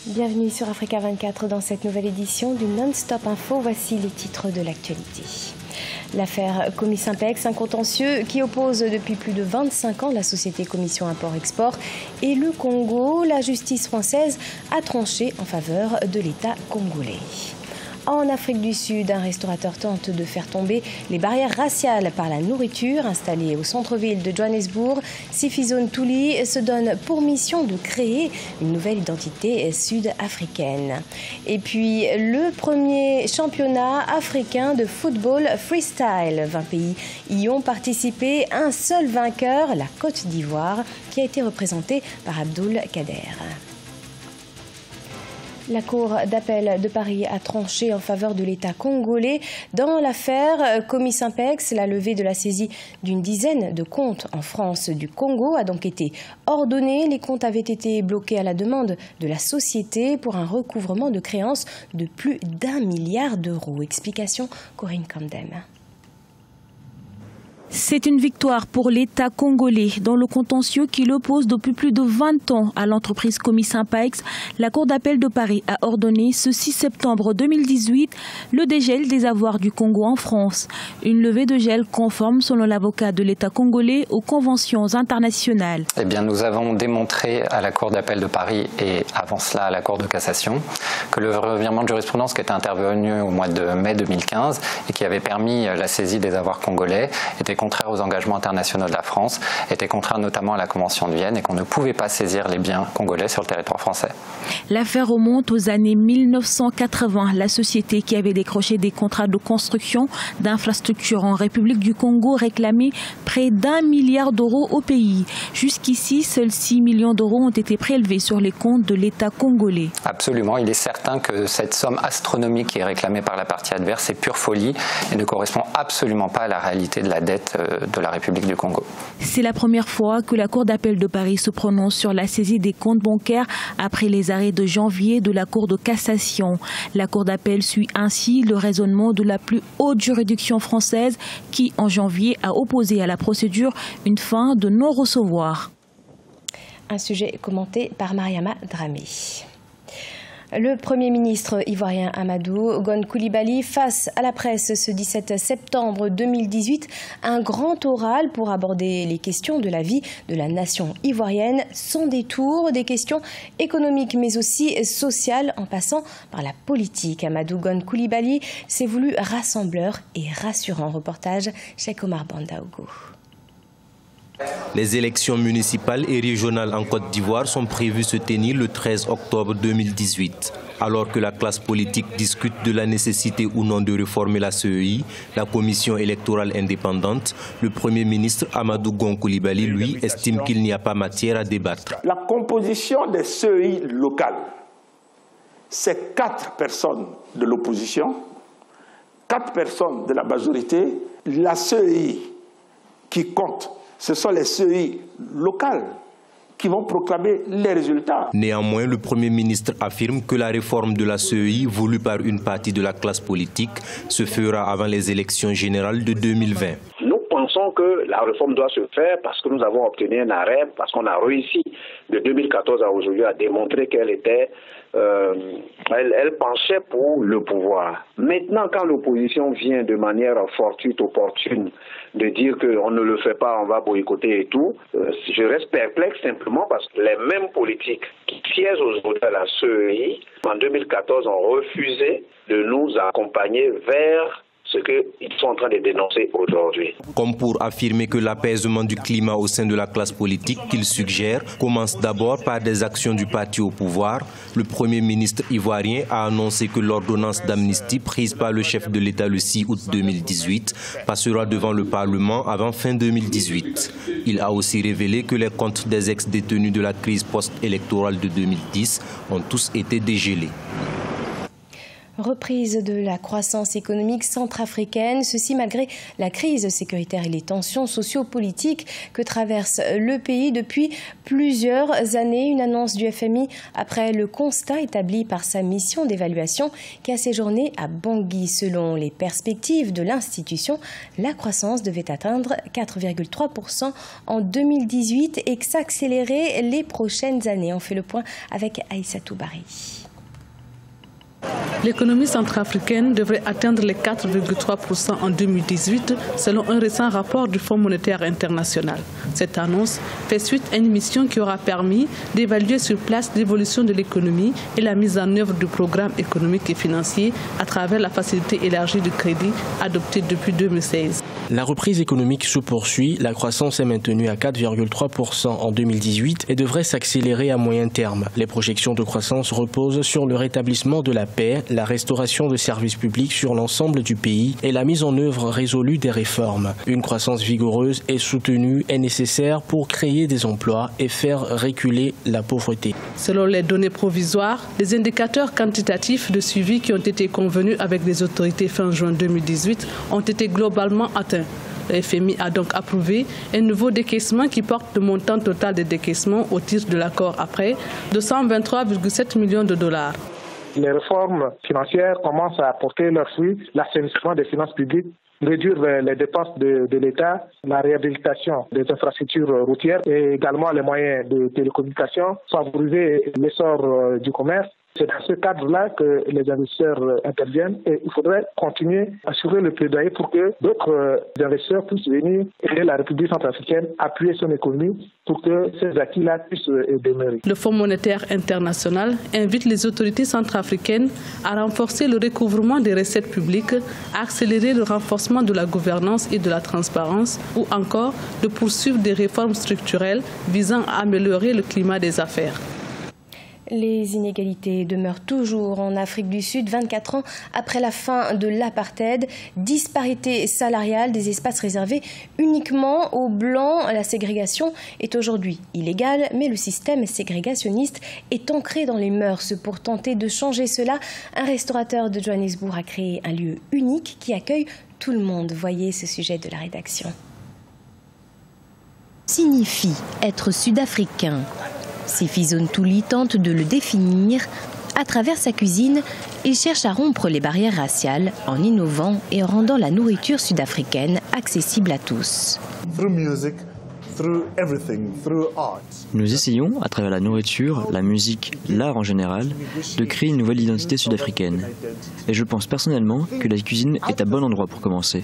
Bienvenue sur Africa 24 dans cette nouvelle édition du Non-Stop Info. Voici les titres de l'actualité. L'affaire Comisimpex, un contentieux qui oppose depuis plus de 25 ans la société Commission Import-Export et le Congo. La justice française a tranché en faveur de l'État congolais. En Afrique du Sud, un restaurateur tente de faire tomber les barrières raciales par la nourriture. Installé au centre-ville de Johannesburg, Sifizone Touli se donne pour mission de créer une nouvelle identité sud-africaine. Et puis, le premier championnat africain de football freestyle. 20 pays y ont participé. Un seul vainqueur, la Côte d'Ivoire, qui a été représentée par Abdoul Kader. La Cour d'appel de Paris a tranché en faveur de l'État congolais dans l'affaire Comisimpex. La levée de la saisie d'une dizaine de comptes en France du Congo a donc été ordonnée. Les comptes avaient été bloqués à la demande de la société pour un recouvrement de créances de plus d'1 milliard d'euros. Explication Corinne Kandem. C'est une victoire pour l'État congolais dans le contentieux qui l'oppose depuis plus de 20 ans à l'entreprise Comisimpex. La Cour d'appel de Paris a ordonné ce 6 septembre 2018 le dégel des avoirs du Congo en France. Une levée de gel conforme, selon l'avocat de l'État congolais, aux conventions internationales. Eh bien, nous avons démontré à la Cour d'appel de Paris et avant cela à la Cour de cassation que le revirement de jurisprudence qui était intervenu au mois de mai 2015 et qui avait permis la saisie des avoirs congolais était contraire aux engagements internationaux de la France, était contraire notamment à la Convention de Vienne et qu'on ne pouvait pas saisir les biens congolais sur le territoire français. L'affaire remonte aux années 1980. La société qui avait décroché des contrats de construction d'infrastructures en République du Congo réclamait près d'1 milliard d'euros au pays. Jusqu'ici, seuls 6 millions d'euros ont été prélevés sur les comptes de l'État congolais. Absolument. Il est certain que cette somme astronomique qui est réclamée par la partie adverse est pure folie et ne correspond absolument pas à la réalité de la dette de la République du Congo. C'est la première fois que la Cour d'appel de Paris se prononce sur la saisie des comptes bancaires après les arrêts de janvier de la Cour de cassation. La Cour d'appel suit ainsi le raisonnement de la plus haute juridiction française qui, en janvier, a opposé à la procédure une fin de non-recevoir. Un sujet commenté par Mariama Dramé. Le Premier ministre ivoirien Amadou Gon Coulibaly face à la presse ce 17 septembre 2018, un grand oral pour aborder les questions de la vie de la nation ivoirienne sans détour, des questions économiques mais aussi sociales en passant par la politique. Amadou Gon Coulibaly s'est voulu rassembleur et rassurant. Reportage Cheikh Omar Bandaogo. Les élections municipales et régionales en Côte d'Ivoire sont prévues se tenir le 13 octobre 2018. Alors que la classe politique discute de la nécessité ou non de réformer la CEI, la commission électorale indépendante, le Premier ministre Amadou Gon Coulibaly, lui, estime qu'il n'y a pas matière à débattre. La composition des CEI locales, c'est 4 personnes de l'opposition, 4 personnes de la majorité. La CEI qui compte, ce sont les CEI locales qui vont proclamer les résultats. Néanmoins, le Premier ministre affirme que la réforme de la CEI, voulue par une partie de la classe politique, se fera avant les élections générales de 2020. Nous pensons que la réforme doit se faire parce que nous avons obtenu un arrêt, parce qu'on a réussi de 2014 à aujourd'hui à démontrer qu'elle était... elle penchait pour le pouvoir. Maintenant, quand l'opposition vient de manière fortuite, opportune, de dire qu'on ne le fait pas, on va boycotter et tout, je reste perplexe simplement parce que les mêmes politiques qui siègent aujourd'hui à la CEI, en 2014, ont refusé de nous accompagner vers ce qu'ils sont en train de dénoncer aujourd'hui. Comme pour affirmer que l'apaisement du climat au sein de la classe politique qu'il suggère commence d'abord par des actions du parti au pouvoir, le Premier ministre ivoirien a annoncé que l'ordonnance d'amnistie prise par le chef de l'État le 6 août 2018 passera devant le Parlement avant fin 2018. Il a aussi révélé que les comptes des ex-détenus de la crise post-électorale de 2010 ont tous été dégelés. Reprise de la croissance économique centrafricaine, ceci malgré la crise sécuritaire et les tensions sociopolitiques que traverse le pays depuis plusieurs années. Une annonce du FMI après le constat établi par sa mission d'évaluation qui a séjourné à Bangui. Selon les perspectives de l'institution, la croissance devait atteindre 4,3% en 2018 et s'accélérer les prochaines années. On fait le point avec Aïssatou Bari. L'économie centrafricaine devrait atteindre les 4,3% en 2018 selon un récent rapport du Fonds monétaire international. Cette annonce fait suite à une mission qui aura permis d'évaluer sur place l'évolution de l'économie et la mise en œuvre du programme économique et financier à travers la facilité élargie de crédit adoptée depuis 2016. La reprise économique se poursuit, la croissance est maintenue à 4,3% en 2018 et devrait s'accélérer à moyen terme. Les projections de croissance reposent sur le rétablissement de la paix, la restauration de services publics sur l'ensemble du pays et la mise en œuvre résolue des réformes. Une croissance vigoureuse et soutenue est nécessaire pour créer des emplois et faire reculer la pauvreté. Selon les données provisoires, les indicateurs quantitatifs de suivi qui ont été convenus avec les autorités fin juin 2018 ont été globalement atteints. Le FMI a donc approuvé un nouveau décaissement qui porte le montant total des décaissements au titre de l'accord après de 123,7 millions de dollars. Les réformes financières commencent à apporter leurs fruits, l'assainissement des finances publiques, réduire les dépenses de l'État, la réhabilitation des infrastructures routières et également les moyens de télécommunication, favoriser l'essor du commerce. C'est dans ce cadre-là que les investisseurs interviennent et il faudrait continuer à assurer le plaidoyer pour que d'autres investisseurs puissent venir aider la République centrafricaine, appuyer son économie pour que ces acquis-là puissent demeurer. Le Fonds monétaire international invite les autorités centrafricaines à renforcer le recouvrement des recettes publiques, à accélérer le renforcement de la gouvernance et de la transparence ou encore de poursuivre des réformes structurelles visant à améliorer le climat des affaires. Les inégalités demeurent toujours en Afrique du Sud, 24 ans après la fin de l'apartheid. Disparité salariale, des espaces réservés uniquement aux Blancs. La ségrégation est aujourd'hui illégale, mais le système ségrégationniste est ancré dans les mœurs. Pour tenter de changer cela, un restaurateur de Johannesburg a créé un lieu unique qui accueille tout le monde. Voyez ce sujet de la rédaction. Signifie être sud-africain. Sifizone Touli tente de le définir. À travers sa cuisine, il cherche à rompre les barrières raciales en innovant et en rendant la nourriture sud-africaine accessible à tous. Nous essayons, à travers la nourriture, la musique, l'art en général, de créer une nouvelle identité sud-africaine. Et je pense personnellement que la cuisine est un bon endroit pour commencer.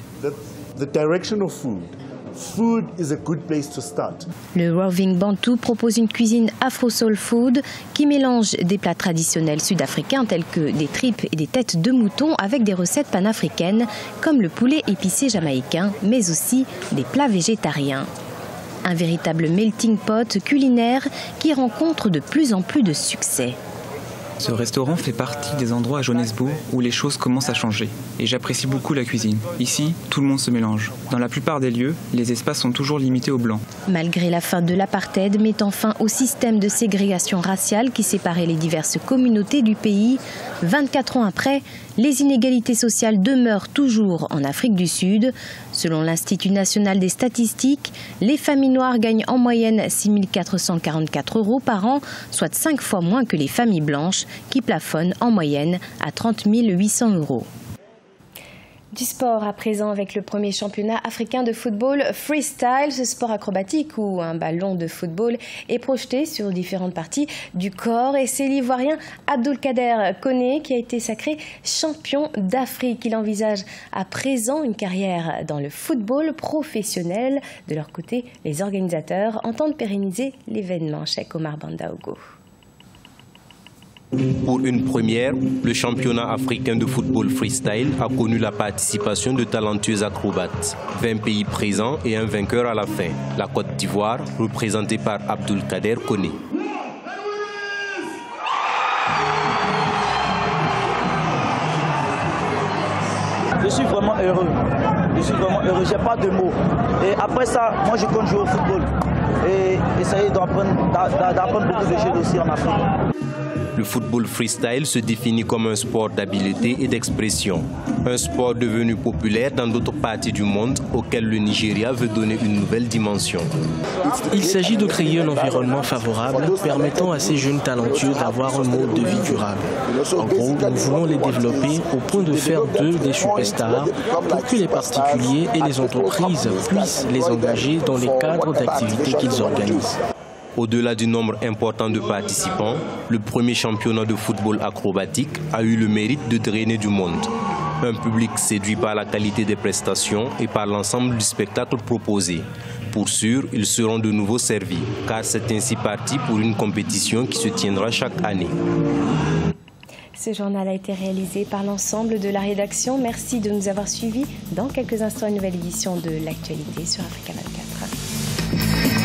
Le Roving Bantu propose une cuisine afro-soul food qui mélange des plats traditionnels sud-africains tels que des tripes et des têtes de mouton avec des recettes panafricaines comme le poulet épicé jamaïcain, mais aussi des plats végétariens. Un véritable melting pot culinaire qui rencontre de plus en plus de succès. Ce restaurant fait partie des endroits à Johannesburg où les choses commencent à changer. Et j'apprécie beaucoup la cuisine. Ici, tout le monde se mélange. Dans la plupart des lieux, les espaces sont toujours limités aux blancs. Malgré la fin de l'apartheid mettant fin au système de ségrégation raciale qui séparait les diverses communautés du pays, 24 ans après, les inégalités sociales demeurent toujours en Afrique du Sud. Selon l'Institut national des statistiques, les familles noires gagnent en moyenne 6 444 € par an, soit 5 fois moins que les familles blanches, qui plafonnent en moyenne à 30 800 €. Du sport à présent avec le premier championnat africain de football freestyle. Ce sport acrobatique où un ballon de football est projeté sur différentes parties du corps. Et c'est l'Ivoirien Abdoulkader Koné qui a été sacré champion d'Afrique. Il envisage à présent une carrière dans le football professionnel. De leur côté, les organisateurs entendent pérenniser l'événement. Cheikh Omar Bandaogo. Pour une première, le championnat africain de football freestyle a connu la participation de talentueux acrobates. 20 pays présents et un vainqueur à la fin. La Côte d'Ivoire, représentée par Abdoulkader Koné. Je suis vraiment heureux. Je n'ai pas de mots. Et après ça, moi je compte jouer au football. Et essayer d'apprendre beaucoup de jeunes aussi en Afrique. Le football freestyle se définit comme un sport d'habileté et d'expression. Un sport devenu populaire dans d'autres parties du monde auquel le Nigeria veut donner une nouvelle dimension. Il s'agit de créer un environnement favorable permettant à ces jeunes talentueux d'avoir un mode de vie durable. En gros, nous voulons les développer au point de faire d'eux des superstars pour que les particuliers et les entreprises puissent les engager dans les cadres d'activités qu'ils organisent. Au-delà du nombre important de participants, le premier championnat de football acrobatique a eu le mérite de drainer du monde. Un public séduit par la qualité des prestations et par l'ensemble du spectacle proposé. Pour sûr, ils seront de nouveau servis, car c'est ainsi parti pour une compétition qui se tiendra chaque année. Ce journal a été réalisé par l'ensemble de la rédaction. Merci de nous avoir suivis. Dans quelques instants, une nouvelle édition de l'actualité sur Africa 24.